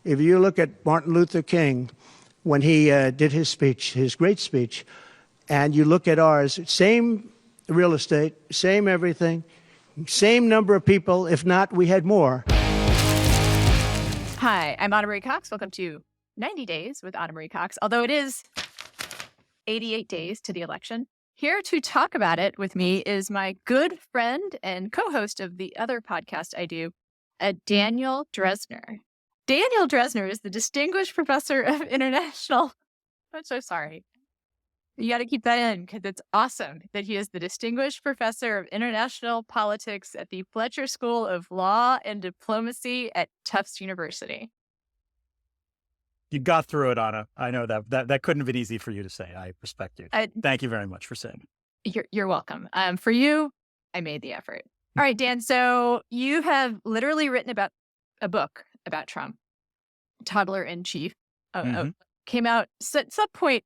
If you look at Martin Luther King, when he did his speech, his great speech, and you look at ours, same real estate, same everything, same number of people. If not, we had more. Hi, I'm Ana Marie Cox. Welcome to 90 Days with Ana Marie Cox, although it is 88 days to the election. Here to talk about it with me is my good friend and co-host of the other podcast I do, Daniel Drezner. Daniel Drezner is the Distinguished Professor of International... I'm so sorry. You got to keep that in because it's awesome that he is the Distinguished Professor of International Politics at the Fletcher School of Law and Diplomacy at Tufts University. You got through it, Anna. I know that couldn't have been easy for you to say. I respect you. Thank you very much for saying it. You're welcome. For you, I made the effort. All right, Dan. So you have literally written about a book about Trump, Toddler in Chief. Came out at some point.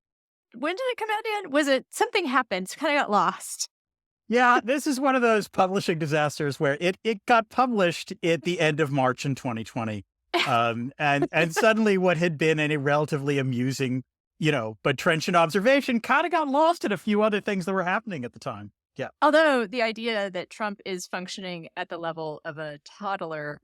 When did it come out, Dan? Was it something happened? Kind of got lost. Yeah, this is one of those publishing disasters where it got published at the end of March in 2020. And suddenly what had been a relatively amusing, but trenchant observation kind of got lost in a few other things that were happening at the time. Yeah. Although the idea that Trump is functioning at the level of a toddler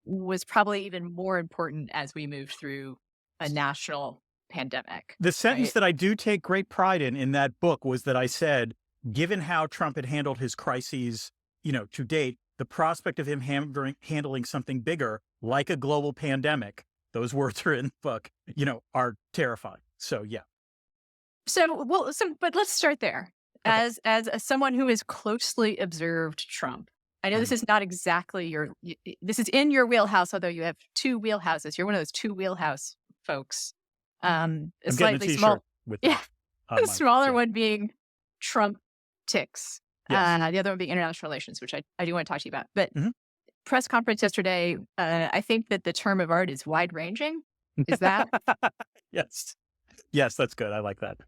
was probably even more important as we moved through a national pandemic. The sentence that I do take great pride in that book was that I said, given how Trump had handled his crises, to date, the prospect of him handling something bigger, like a global pandemic, those words are in the book, are terrifying. So, yeah. But let's start there. Okay. As someone who has closely observed Trump, I know this is not exactly this is in your wheelhouse, although you have two wheelhouses. You're one of those two wheelhouse folks. A slightly small, with the smaller one being Trump tics, the other one being international relations, which I do want to talk to you about. But press conference yesterday, I think that the term of art is wide ranging. Is that? Yes, that's good. I like that.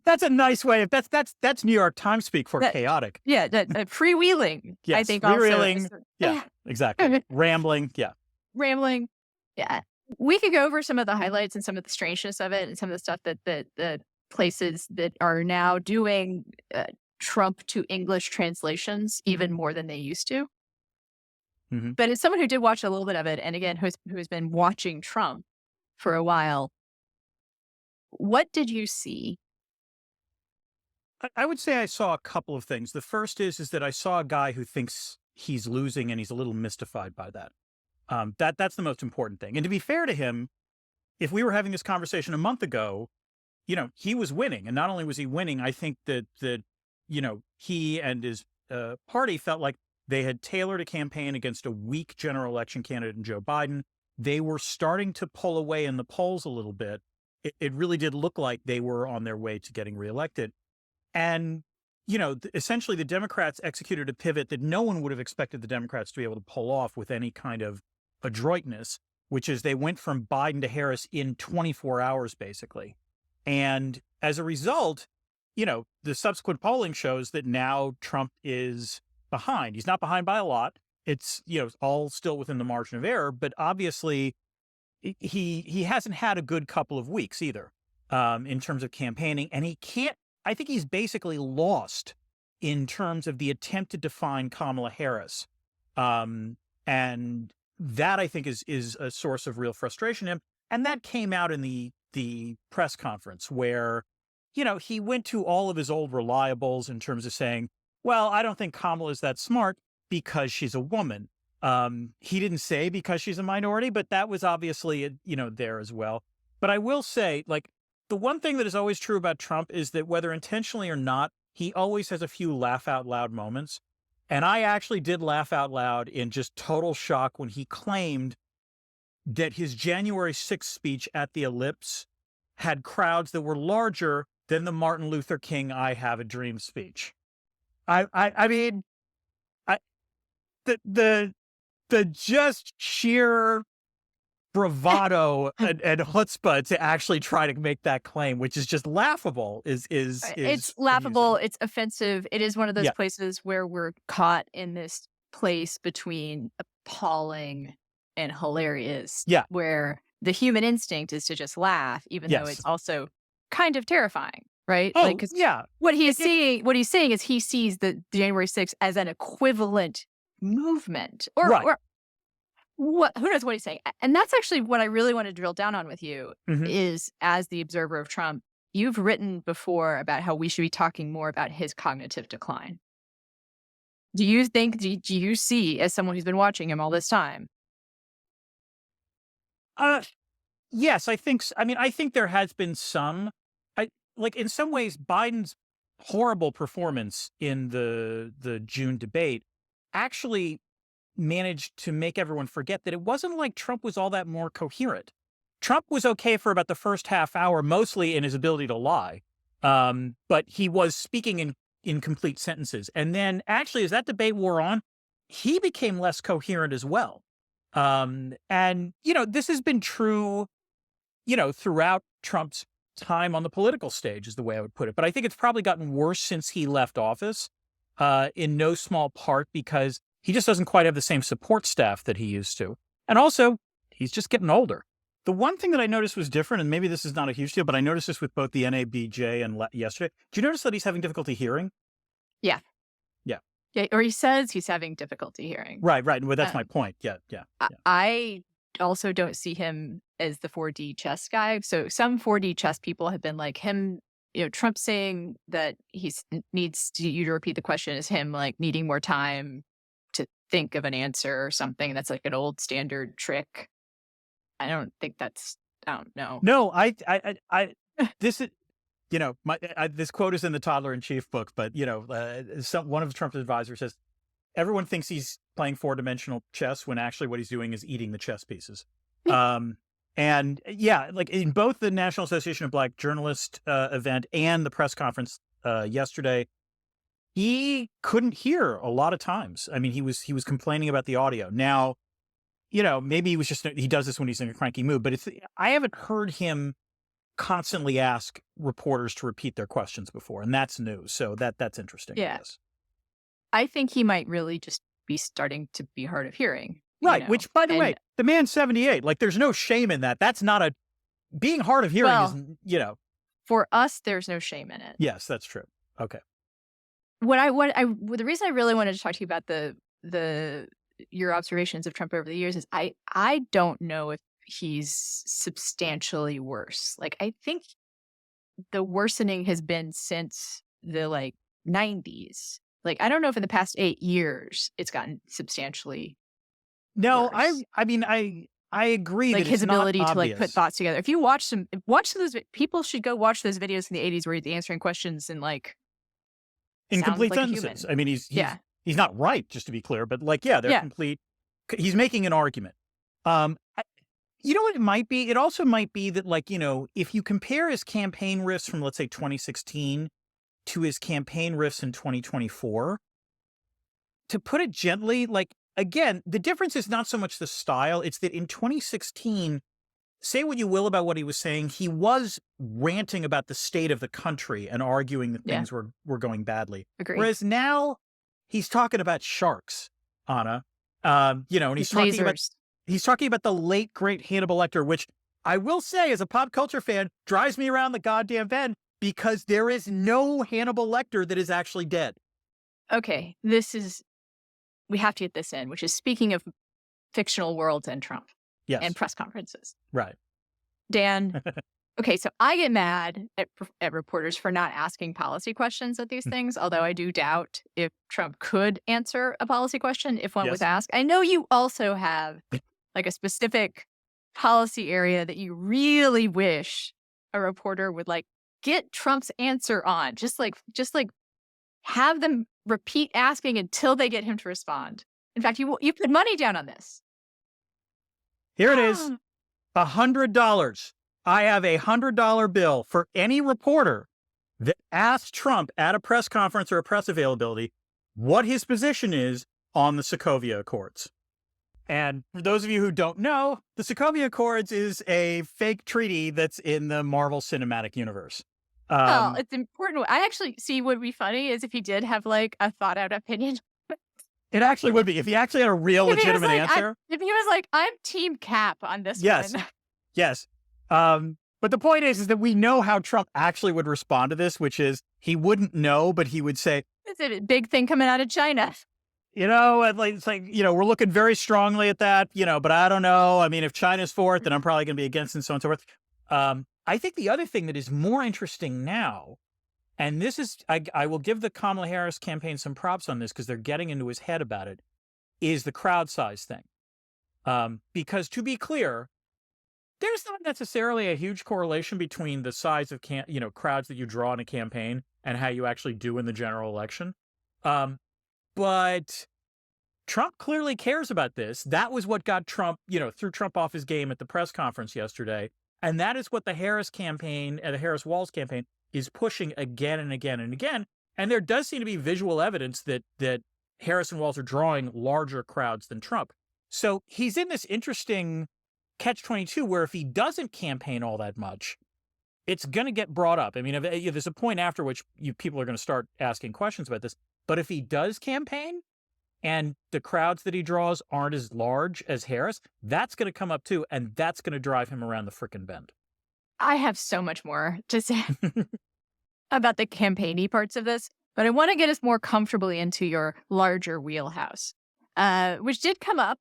That's a nice way of that's New York Times speak for chaotic. Yeah, freewheeling. Yes, I think freewheeling. Yeah, exactly. Rambling. Yeah. Yeah. We could go over some of the highlights and some of the strangeness of it and some of the stuff that the places that are now doing Trump to English translations even more than they used to. But as someone who did watch a little bit of it, and again, who's been watching Trump for a while, what did you see? I would say I saw a couple of things. The first is that I saw a guy who thinks he's losing and he's a little mystified by that. That's the most important thing. And to be fair to him, if we were having this conversation a month ago, he was winning. And not only was he winning, I think that he and his party felt like they had tailored a campaign against a weak general election candidate in Joe Biden. They were starting to pull away in the polls a little bit. It really did look like they were on their way to getting reelected. And, essentially the Democrats executed a pivot that no one would have expected the Democrats to be able to pull off with any kind of adroitness, which is they went from Biden to Harris in 24 hours, basically. And as a result, the subsequent polling shows that now Trump is behind. He's not behind by a lot. It's, all still within the margin of error, but obviously he hasn't had a good couple of weeks either, in terms of campaigning. And I think he's basically lost in terms of the attempt to define Kamala Harris. And that I think is a source of real frustration to him. And that came out in the press conference where, he went to all of his old reliables in terms of saying, well, I don't think Kamala is that smart because she's a woman. He didn't say because she's a minority, but that was obviously, there as well. But I will say, the one thing that is always true about Trump is that whether intentionally or not, he always has a few laugh out loud moments. And I actually did laugh out loud in just total shock when he claimed that his January 6th speech at the Ellipse had crowds that were larger than the Martin Luther King "I Have a Dream" speech. I mean, the just sheer bravado and chutzpah to actually try to make that claim, which is just laughable, it's laughable. amusing. It's offensive. It is one of those places where we're caught in this place between appalling and hilarious. Yeah. Where the human instinct is to just laugh, even though Yes. it's also kind of terrifying, right? Oh, Like, 'cause yeah. what he's saying is he sees the January 6th as an equivalent movement, Right. or what? Who knows what he's saying? And that's actually what I really want to drill down on with you Mhm. is, as the observer of Trump, you've written before about how we should be talking more about his cognitive decline. Do you think? Do you see, as someone who's been watching him all this time? Yes, I think I mean, I think there has been some. Like, in some ways, Biden's horrible performance in the June debate actually managed to make everyone forget that it wasn't like Trump was all that more coherent. Trump was okay for about the first half hour, mostly in his ability to lie. But he was speaking in complete sentences. And then actually, as that debate wore on, he became less coherent as well. And, this has been true, throughout Trump's time on the political stage is the way I would put it. But I think it's probably gotten worse since he left office, in no small part because he just doesn't quite have the same support staff that he used to. And also, he's just getting older. The one thing that I noticed was different, and maybe this is not a huge deal, but I noticed this with both the NABJ and yesterday. Do you notice that he's having difficulty hearing? Yeah. Yeah. Yeah, or he says he's having difficulty hearing. Right. Well, that's my point. Yeah. I also don't see him as the 4D chess guy. So some 4D chess people have been like him, Trump saying that he needs you to repeat the question is him like needing more time to think of an answer or something. That's like an old standard trick. I don't think that's, I don't know. No, this is, this quote is in the Toddler in Chief book, but, one of Trump's advisors says, everyone thinks he's playing 4-dimensional chess when actually what he's doing is eating the chess pieces. And yeah, like in both the National Association of Black Journalists event and the press conference yesterday, he couldn't hear a lot of times. I mean, he was complaining about the audio. Now, maybe he does this when he's in a cranky mood, but I haven't heard him constantly ask reporters to repeat their questions before, and that's new. So that's interesting. Yeah. I guess. I think he might really just be starting to be hard of hearing. Right. Which, by the way, the man's 78. Like, there's no shame in that. That's not being hard of hearing is, For us, there's no shame in it. Yes, that's true. Okay. The reason I really wanted to talk to you about your observations of Trump over the years is I don't know if he's substantially worse. Like, I think the worsening has been since the 90s. Like, I don't know if in the past 8 years it's gotten substantially No, worse. I mean, I agree. Like that his it's not ability to obvious. put thoughts together. If you watch those, people should go watch those videos in the 80s where he's answering questions in Incomplete like sentences. I mean, he's not right, just to be clear, but they're complete. He's making an argument. You know what it might be? It also might be that if you compare his campaign riffs from, let's say, 2016 to his campaign riffs in 2024, to put it gently, again, the difference is not so much the style. It's that in 2016, say what you will about what he was saying, he was ranting about the state of the country and arguing that things were going badly. Agreed. Whereas now he's talking about sharks, Anna. And he's talking about the late great Hannibal Lecter, which I will say, as a pop culture fan, drives me around the goddamn bend because there is no Hannibal Lecter that is actually dead. Okay, we have to get this in, which is speaking of fictional worlds and Trump. Yes. And press conferences. Right. Dan, okay, so I get mad at reporters for not asking policy questions at these things, although I do doubt if Trump could answer a policy question if one was asked. I know you also have a specific policy area that you really wish a reporter would get Trump's answer on. Just have them repeat asking until they get him to respond. In fact, you put money down on this. Here it is. $100. I have a $100 bill for any reporter that asks Trump at a press conference or a press availability what his position is on the Sokovia Accords. And for those of you who don't know, the Sokovia Accords is a fake treaty that's in the Marvel Cinematic Universe. It's important. I actually see what would be funny is if he did have a thought out opinion. It actually would be if he actually had a real legitimate answer. If he was like, I'm Team Cap on this Yes. one. Yes. But the point is that we know how Trump actually would respond to this, which is he wouldn't know, but he would say, It's a big thing coming out of China. it's like, we're looking very strongly at that, but I don't know. I mean, if China's for it, then I'm probably going to be against it and so on and so forth. I think the other thing that is more interesting now, and this is, I will give the Kamala Harris campaign some props on this because they're getting into his head about it, is the crowd size thing. Because to be clear, there's not necessarily a huge correlation between the size of crowds that you draw in a campaign and how you actually do in the general election. But Trump clearly cares about this. That was what got Trump, threw Trump off his game at the press conference yesterday. And that is what the Harris campaign and the Harris-Walz campaign is pushing again and again and again. And there does seem to be visual evidence that Harris and Walz are drawing larger crowds than Trump. So he's in this interesting catch-22 where if he doesn't campaign all that much, it's going to get brought up. I mean, there's a point after which people are going to start asking questions about this. But if he does campaign and the crowds that he draws aren't as large as Harris, that's going to come up too, and that's going to drive him around the frickin' bend. I have so much more to say about the campaigny parts of this, but I want to get us more comfortably into your larger wheelhouse, which did come up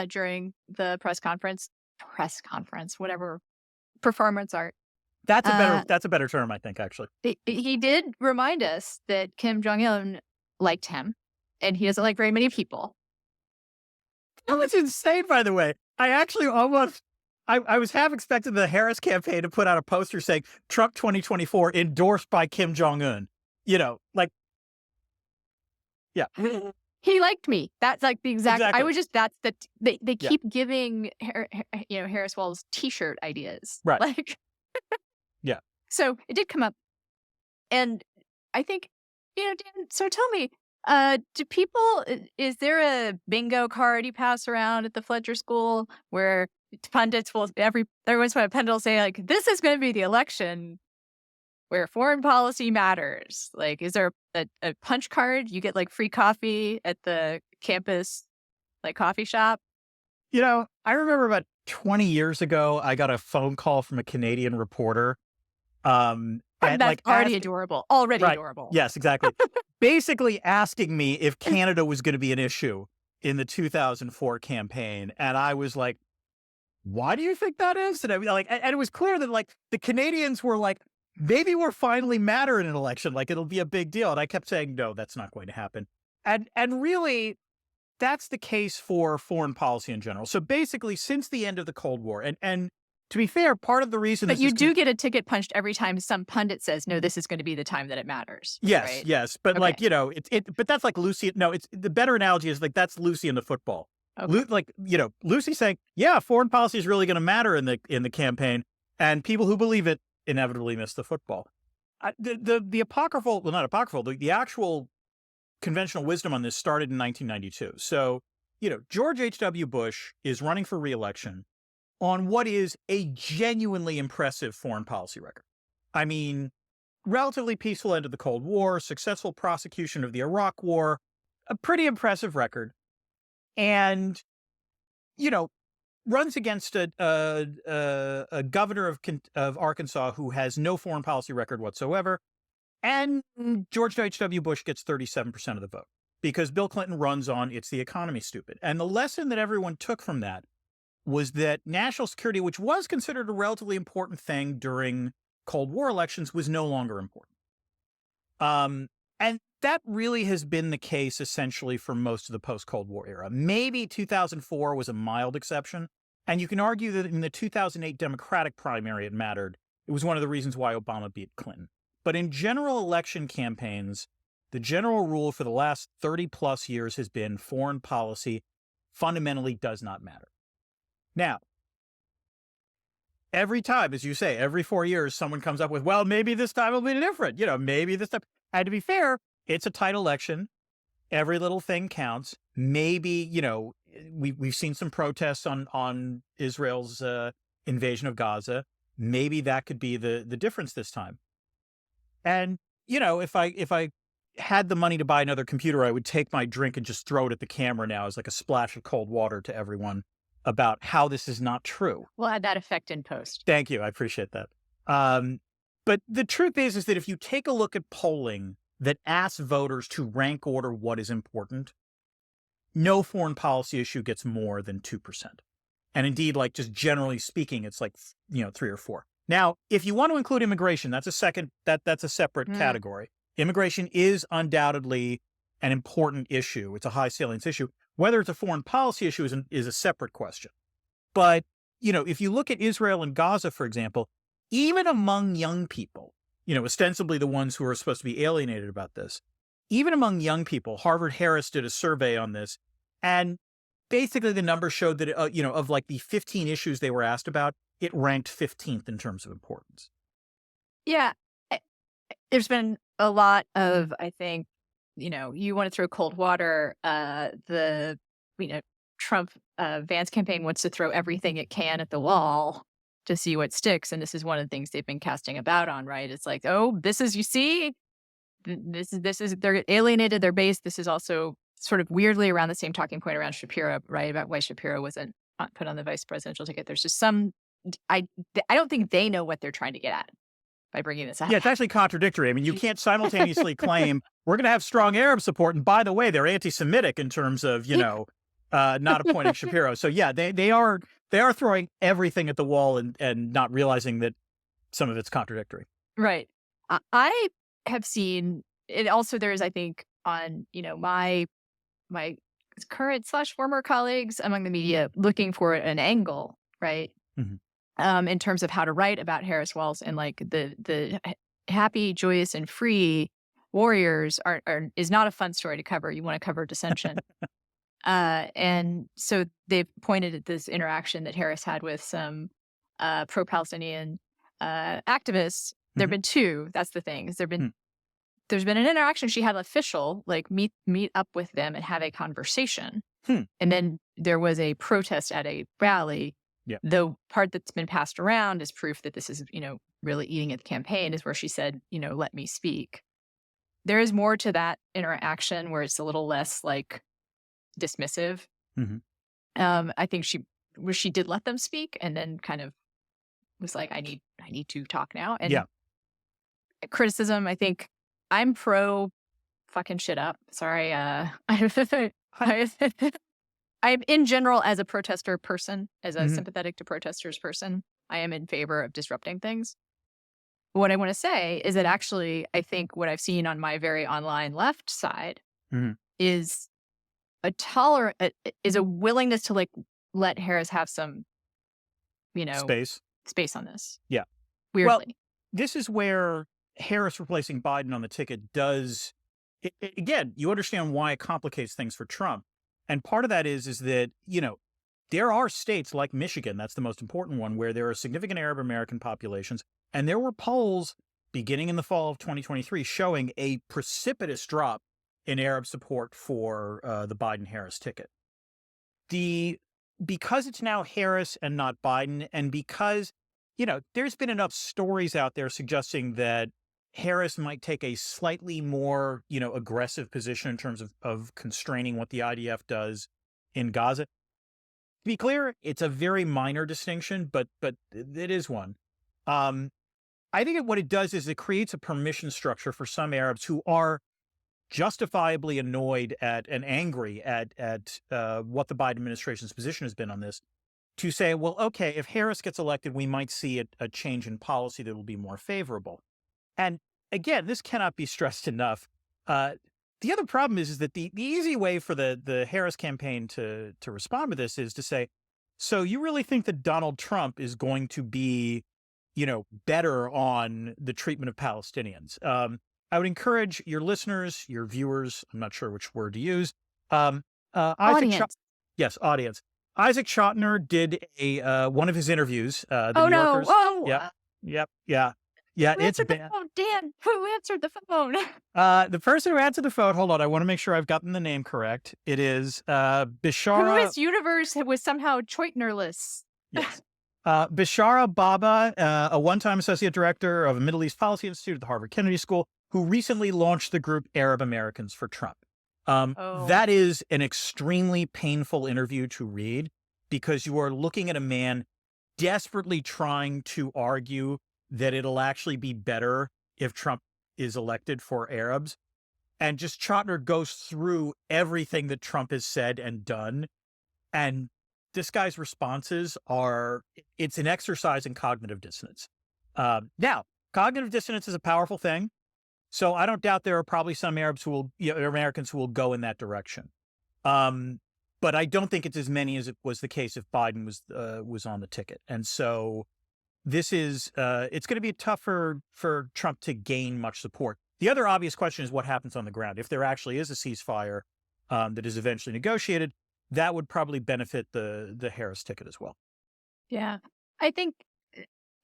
during the press conference, whatever, performance art. That's a better term, I think, actually. He did remind us that Kim Jong-un liked him, and he doesn't like very many people. That was insane, by the way. I actually I was half expecting the Harris campaign to put out a poster saying Trump 2024 endorsed by Kim Jong-un. Yeah. He liked me. That's like the exact. Exactly. I was just. That's the. They keep giving Harris-Walz T-shirt ideas. Right. Yeah. So it did come up, and I think Dan. So tell me, do people? Is there a bingo card you pass around at the Fletcher School where pundits will every once in a while pundit will say like, this is going to be the election where foreign policy matters? Like, is there a punch card? You get like free coffee at the campus, like coffee shop? I remember about 20 years ago, I got a phone call from a Canadian reporter. And that's already adorable. Already right, adorable. Yes, exactly. Basically asking me if Canada was going to be an issue in the 2004 campaign. And I was like, why do you think that is? And it was clear that like the Canadians were like, maybe we're finally matter in an election. Like it'll be a big deal. And I kept saying, no, that's not going to happen. And really, that's the case for foreign policy in general. So basically, since the end of the Cold War, and to be fair, part of the reason... But you do get a ticket punched every time some pundit says, no, this is going to be the time that it matters. Yes, right? yes. But okay. But that's like Lucy... No, it's the better analogy is like that's Lucy in the football. Okay. Lucy saying, yeah, foreign policy is really going to matter in the campaign. And people who believe it inevitably miss the football. The apocryphal... Well, not apocryphal. The actual conventional wisdom on this started in 1992. So, George H.W. Bush is running for re-election on what is a genuinely impressive foreign policy record. I mean, relatively peaceful end of the Cold War, successful prosecution of the Iraq War, a pretty impressive record. And, runs against a governor of Arkansas who has no foreign policy record whatsoever. And George H.W. Bush gets 37% of the vote because Bill Clinton runs on it's the economy stupid. And the lesson that everyone took from that was that national security, which was considered a relatively important thing during Cold War elections, was no longer important. And that really has been the case essentially for most of the post-Cold War era. Maybe 2004 was a mild exception. And you can argue that in the 2008 Democratic primary it mattered. It was one of the reasons why Obama beat Clinton. But in general election campaigns, the general rule for the last 30 plus years has been foreign policy fundamentally does not matter. Now, every time, as you say, every 4 years, someone comes up with, well, maybe this time will be different. Maybe this time. And to be fair, it's a tight election. Every little thing counts. Maybe, we've seen some protests on Israel's invasion of Gaza. Maybe that could be the difference this time. And, if I had the money to buy another computer, I would take my drink and just throw it at the camera now as like a splash of cold water to everyone about how this is not true. We'll add that effect in post. Thank you. I appreciate that. But the truth is that if you take a look at polling that asks voters to rank order what is important, no foreign policy issue gets more than 2%. And indeed, like just generally speaking, it's like, 3 or 4. Now, if you want to include immigration, that's a separate category. Immigration is undoubtedly an important issue. It's a high salience issue. Whether it's a foreign policy issue is a separate question. But, if you look at Israel and Gaza, for example, even among young people, ostensibly the ones who are supposed to be alienated about this, even among young people, Harvard-Harris did a survey on this, and basically the numbers showed that, of like the 15 issues they were asked about, it ranked 15th in terms of importance. Yeah. There's been a lot of, I think, you want to throw cold water. The Trump Vance campaign wants to throw everything it can at the wall to see what sticks. And this is one of the things they've been casting about on, right? It's like, oh, this is they're alienated their base. This is also sort of weirdly around the same talking point around Shapiro, right? About why Shapiro wasn't put on the vice presidential ticket. There's just I don't think they know what they're trying to get at by bringing this up. Yeah, it's actually contradictory. I mean, you can't simultaneously claim we're going to have strong Arab support, and by the way, they're anti-Semitic in terms of, not appointing Shapiro. So yeah, they are throwing everything at the wall and not realizing that some of it's contradictory. Right. I have seen it also. There's, I think, on, my current / former colleagues among the media looking for an angle, right? Mm-hmm. In terms of how to write about Harris Walz, and like the happy, joyous, and free warriors is not a fun story to cover. You want to cover dissension. And so they've pointed at this interaction that Harris had with some pro-Palestinian activists. There have been two. That's the thing. There's been an interaction. She had an official like meet up with them and have a conversation. And then there was a protest at a rally. Yeah. The part that's been passed around as proof that this is, really eating at the campaign is where she said, let me speak. There is more to that interaction where it's a little less like dismissive. Mm-hmm. I think she did let them speak and then kind of was like, I need to talk now. And criticism, I think I'm pro fucking shit up. Sorry. I'm in general, as a protester person, as a sympathetic to protesters person, I am in favor of disrupting things. What I want to say is that actually, I think what I've seen on my very online left side is a willingness to like let Harris have some, space on this. Yeah. Weirdly. Well, this is where Harris replacing Biden on the ticket does, again, you understand why it complicates things for Trump. And part of that is that, there are states like Michigan, that's the most important one, where there are significant Arab American populations. And there were polls beginning in the fall of 2023 showing a precipitous drop in Arab support for the Biden-Harris ticket. Because it's now Harris and not Biden, and because, there's been enough stories out there suggesting that Harris might take a slightly more, aggressive position in terms of constraining what the IDF does in Gaza. To be clear, it's a very minor distinction, but it is one. I think what it does is it creates a permission structure for some Arabs who are justifiably annoyed at and angry at what the Biden administration's position has been on this, to say, well, okay, if Harris gets elected, we might see a change in policy that will be more favorable. And again, this cannot be stressed enough. The other problem is that the easy way for the Harris campaign to respond to this is to say, so you really think that Donald Trump is going to be, better on the treatment of Palestinians? I would encourage your listeners, your viewers, I'm not sure which word to use. Audience. Yes, audience. Isaac Schottner did one of his interviews. The New no. Yorkers. Whoa. Yep. Who It's answered the bad. phone? Dan, who answered the phone? The person who answered the phone, hold on, I want to make sure I've gotten the name correct. It is Bishara. Whose universe was somehow Choitnerless? Yes. Bishara Baba, a one-time associate director of a Middle East Policy Institute at the Harvard Kennedy School. who recently launched the group Arab Americans for Trump. Oh. That is an extremely painful interview to read because you are looking at a man desperately trying to argue that it'll actually be better if Trump is elected for Arabs. And just Chotiner goes through everything that Trump has said and done. And this guy's responses it's an exercise in cognitive dissonance. Now, cognitive dissonance is a powerful thing. So I don't doubt there are probably some Americans who will go in that direction. But I don't think it's as many as it was the case if Biden was on the ticket. And so this is, it's going to be tougher for Trump to gain much support. The other obvious question is what happens on the ground. If there actually is a ceasefire that is eventually negotiated, that would probably benefit the Harris ticket as well. Yeah. I think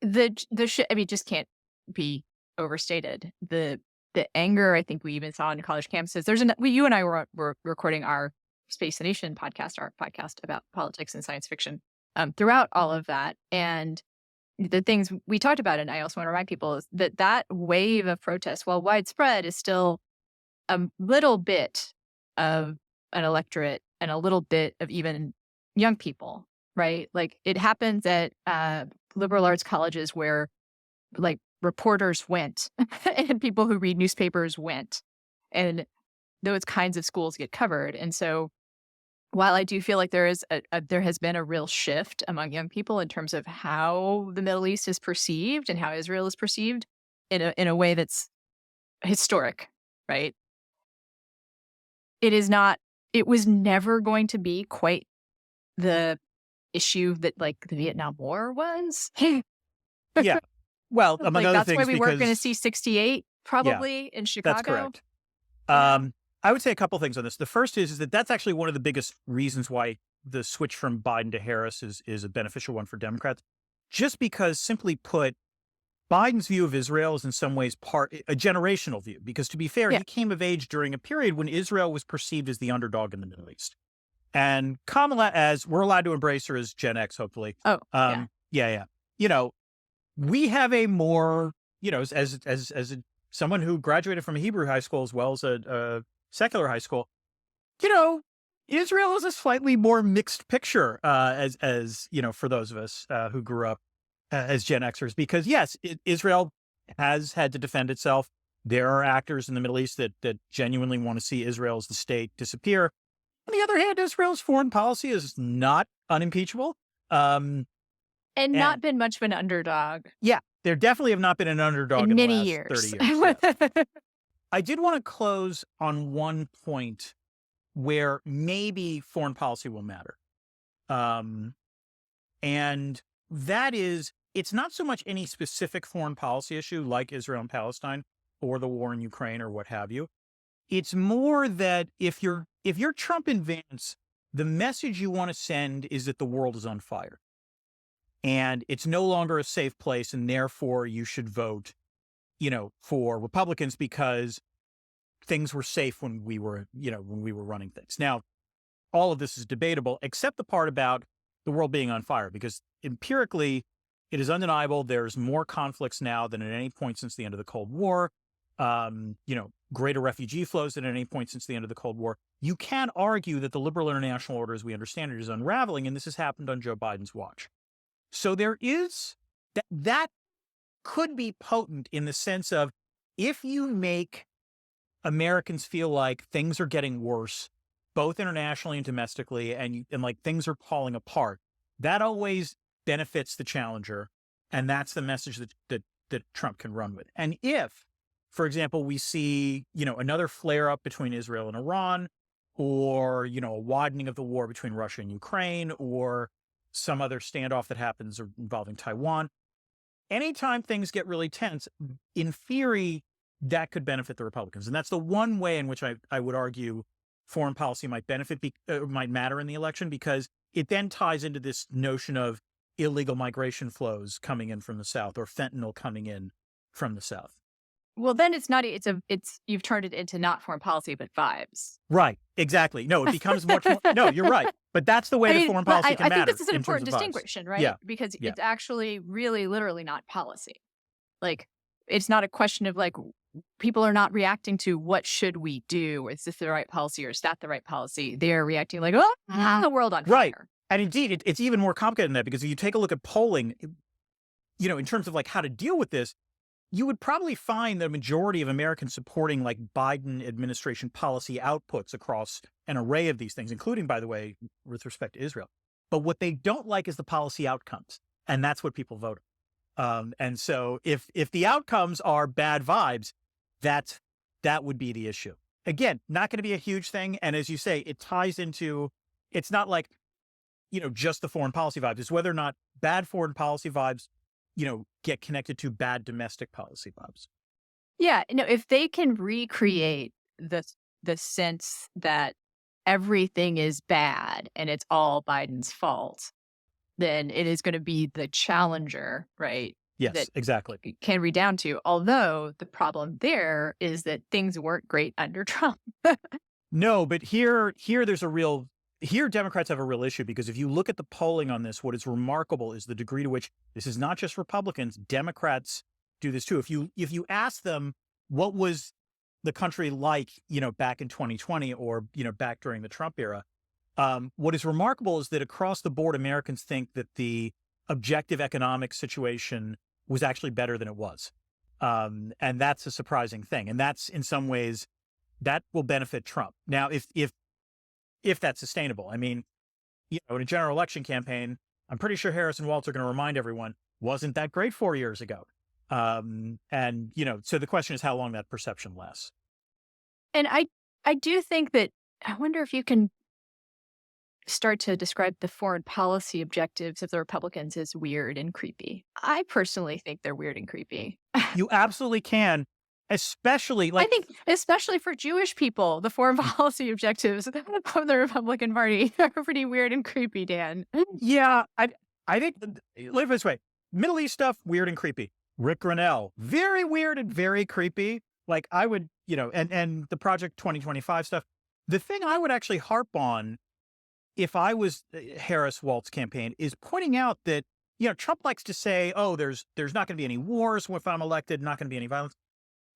just can't be overstated. The anger, I think we even saw in college campuses. You and I were recording our Space the Nation podcast, our podcast about politics and science fiction, throughout all of that. And the things we talked about, and I also want to remind people, is that wave of protest, while widespread, is still a little bit of an electorate and a little bit of even young people, right? Like it happens at liberal arts colleges where like reporters went and people who read newspapers went, and those kinds of schools get covered. And so while I do feel like there has been a real shift among young people in terms of how the Middle East is perceived and how Israel is perceived in a way that's historic, right? It was never going to be quite the issue that like the Vietnam War was. Yeah. Well, among like, other that's things, why we weren't going to because see 68 probably in Chicago. that's correct. Yeah. I would say a couple things on this. The first is that that's actually one of the biggest reasons why the switch from Biden to Harris is a beneficial one for Democrats. Just because, simply put, Biden's view of Israel is in some ways a generational view. Because to be fair, he came of age during a period when Israel was perceived as the underdog in the Middle East. And Kamala, as we're allowed to embrace her as Gen X, hopefully. Oh, yeah. You know, we have a more, you know, as someone who graduated from a Hebrew high school as well as a secular high school, you know, Israel is a slightly more mixed picture as you know, for those of us who grew up as Gen Xers, because yes, Israel has had to defend itself. There are actors in the Middle East that genuinely want to see Israel as the state disappear. On the other hand, Israel's foreign policy is not unimpeachable. and not been much of an underdog. Yeah, there definitely have not been an underdog in many the last years. 30 years. Yeah. I did want to close on one point where maybe foreign policy will matter. And that is, it's not so much any specific foreign policy issue like Israel and Palestine or the war in Ukraine or what have you. It's more that if you're Trump in Vance, the message you want to send is that the world is on fire and it's no longer a safe place, and therefore you should vote, you know, for Republicans because things were safe when we were running things. Now, all of this is debatable, except the part about the world being on fire, because empirically, it is undeniable there's more conflicts now than at any point since the end of the Cold War. Greater refugee flows than at any point since the end of the Cold War. You can argue that the liberal international order, as we understand it, is unraveling, and this has happened on Joe Biden's watch. So there is that could be potent in the sense of, if you make Americans feel like things are getting worse, both internationally and domestically, and like things are falling apart, that always benefits the challenger, and that's the message that Trump can run with. And if, for example, we see, you know, another flare up between Israel and Iran, or, you know, a widening of the war between Russia and Ukraine, or some other standoff that happens involving Taiwan, anytime things get really tense, in theory, that could benefit the Republicans. And that's the one way in which I would argue foreign policy might might matter in the election, because it then ties into this notion of illegal migration flows coming in from the South, or fentanyl coming in from the South. Well, then you've turned it into not foreign policy, but vibes. Right. Exactly. No, it becomes much more. No, you're right. But that's the way that foreign policy can matter. I think this is an important distinction, right? Yeah. Because Yeah. it's actually really literally not policy. Like, it's not a question of like people are not reacting to what should we do? Is this the right policy or is that the right policy? They're reacting like, oh, the world on fire. Right. And indeed, it's even more complicated than that, because if you take a look at polling, in terms of like how to deal with this, you would probably find the majority of Americans supporting like Biden administration policy outputs across an array of these things, including, by the way, with respect to Israel. But what they don't like is the policy outcomes. And that's what people vote on. And so if the outcomes are bad vibes, that would be the issue. Again, not going to be a huge thing. And as you say, it ties into, it's not like, just the foreign policy vibes. It's whether or not bad foreign policy vibes, get connected to bad domestic policy vibes. Yeah. No, if they can recreate the sense that everything is bad and it's all Biden's fault, then it is going to be the challenger, right? Yes, that exactly. it can read down to. Although the problem there is that things weren't great under Trump. No, but here Democrats have a real issue, because if you look at the polling on this, what is remarkable is the degree to which this is not just Republicans, Democrats do this too. If you ask them what was the country like, back in 2020 or, back during the Trump era, what is remarkable is that across the board, Americans think that the objective economic situation was actually better than it was. And that's a surprising thing. And that's, in some ways, that will benefit Trump. Now, if that's sustainable. I mean, in a general election campaign, I'm pretty sure Harris and Walz are going to remind everyone, wasn't that great 4 years ago? And, so the question is how long that perception lasts. And I do think that, I wonder if you can start to describe the foreign policy objectives of the Republicans as weird and creepy. I personally think they're weird and creepy. You absolutely can. Especially I think, especially for Jewish people, the foreign policy objectives of the Republican Party are pretty weird and creepy, Dan. Yeah, I think, live this way. Middle East stuff, weird and creepy. Rick Grenell, very weird and very creepy. Like I would, and the Project 2025 stuff. The thing I would actually harp on if I was Harris Walz campaign is pointing out that, Trump likes to say, oh, there's not going to be any wars if I'm elected, not going to be any violence.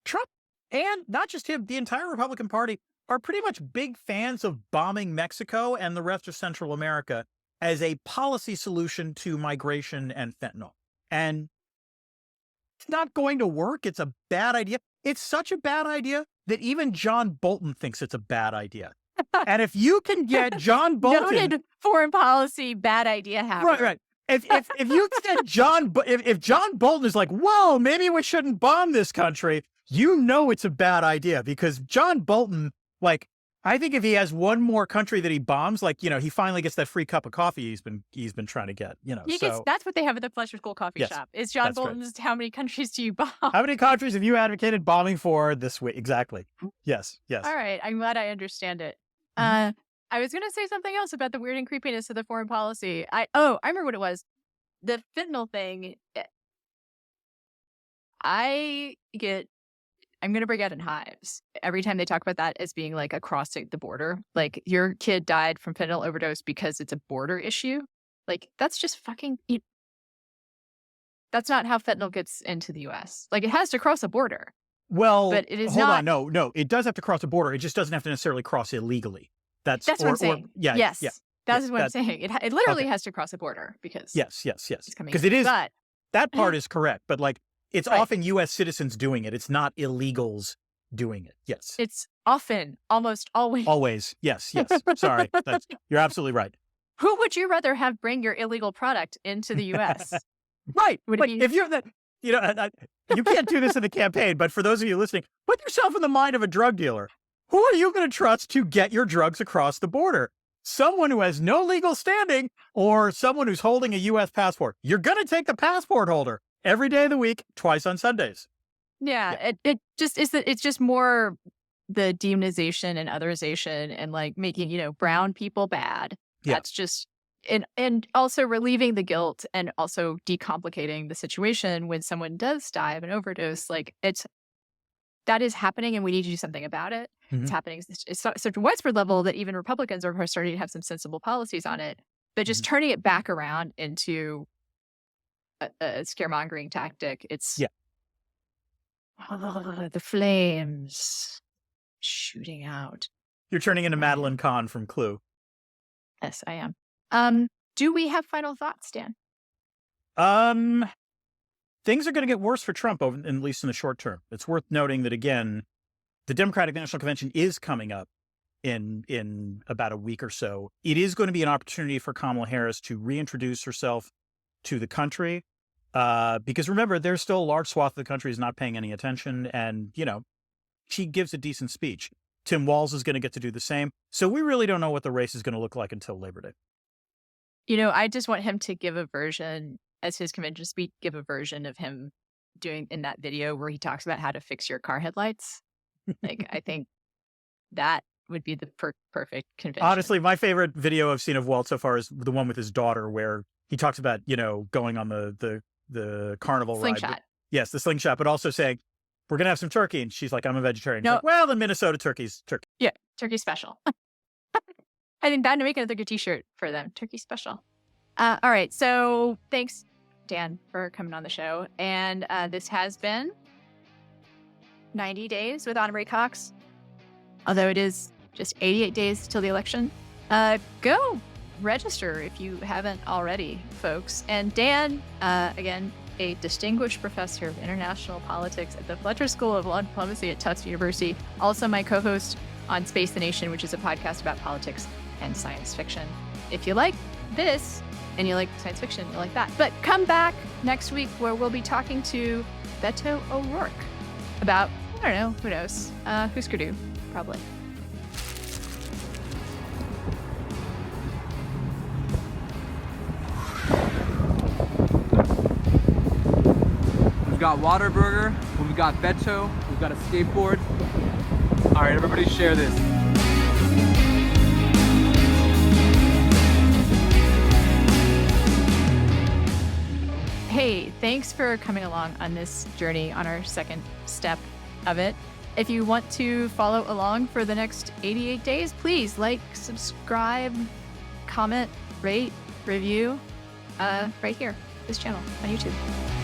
Trump, and not just him, the entire Republican Party are pretty much big fans of bombing Mexico and the rest of Central America as a policy solution to migration and fentanyl. And it's not going to work. It's a bad idea. It's such a bad idea that even John Bolton thinks it's a bad idea. And if you can get John Bolton... Noted foreign policy bad idea happen. Right. If you said if John Bolton is like, whoa, maybe we shouldn't bomb this country, it's a bad idea, because John Bolton, like, I think if he has one more country that he bombs, like, he finally gets that free cup of coffee he's been trying to get, That's what they have at the Fletcher School coffee shop. Is John Bolton's, how many countries do you bomb? How many countries have you advocated bombing for this week? Exactly. Yes. All right. I'm glad I understand it. I was going to say something else about the weird and creepiness of the foreign policy. I remember what it was. The fentanyl thing. I'm going to break out in hives every time they talk about that as being like across the border. Like, your kid died from fentanyl overdose because it's a border issue. Like, that's just fucking... That's not how fentanyl gets into the U.S. Like, it has to cross a border. Well, but it is hold not... on. No, it does have to cross a border. It just doesn't have to necessarily cross illegally. That's what I'm saying. Yes. That's what I'm saying. It literally has to cross a border because... Yes. It's coming. Because it is... But, that part is correct. But, like, it's often U.S. citizens doing it. It's not illegals doing it. Yes. It's often, almost always. Always. Yes. Sorry. You're absolutely right. Who would you rather have bring your illegal product into the U.S.? Right. If you're that, you can't do this in the campaign, but for those of you listening, put yourself in the mind of a drug dealer. Who are you going to trust to get your drugs across the border? Someone who has no legal standing or someone who's holding a U.S. passport? You're going to take the passport holder every day of the week, twice on Sundays. Yeah. It just is that it's just more the demonization and otherization and like making, brown people bad. Yeah. That's just, and also relieving the guilt and also decomplicating the situation when someone does die of an overdose. Like, that is happening and we need to do something about it. Mm-hmm. It's happening. It's such a widespread level that even Republicans are starting to have some sensible policies on it, but just turning it back around into a scaremongering tactic. It's Oh, the flames shooting out. You're turning into Madeline Kahn from Clue. Yes, I am. Do we have final thoughts, Dan? Things are going to get worse for Trump, at least in the short term. It's worth noting that, again, the Democratic National Convention is coming up in about a week or so. It is going to be an opportunity for Kamala Harris to reintroduce herself to the country. Because remember, there's still a large swath of the country is not paying any attention. And, she gives a decent speech. Tim Walz is going to get to do the same. So we really don't know what the race is going to look like until Labor Day. I just want him to give a version, as his convention speech, give a version of him doing in that video where he talks about how to fix your car headlights. I think that would be the perfect convention. Honestly, my favorite video I've seen of Walt so far is the one with his daughter, where he talks about, going on the carnival slingshot. ride. Yes, the slingshot, but also saying, we're going to have some turkey. And she's like, I'm a vegetarian. No. Like, well, the Minnesota turkey's turkey. Yeah, turkey special. I think that'd make another good t-shirt for them. Turkey special. All right. So thanks, Dan, for coming on the show. And this has been 90 Days with Ana Marie Cox. Although it is just 88 days till the election. Go register if you haven't already, folks. And Dan, again, a distinguished professor of international politics at the Fletcher School of Law and Diplomacy at Tufts University. Also my co-host on Space the Nation, which is a podcast about politics and science fiction. If you like this and you like science fiction, you like that. But come back next week where we'll be talking to Beto O'Rourke about, I don't know, who knows? Who's Purdue? Probably. We've got Waterburger, we've got Beto, we've got a skateboard. All right, everybody share this. Hey, thanks for coming along on this journey on our second step of it. If you want to follow along for the next 88 days, please like, subscribe, comment, rate, review right here, this channel on YouTube.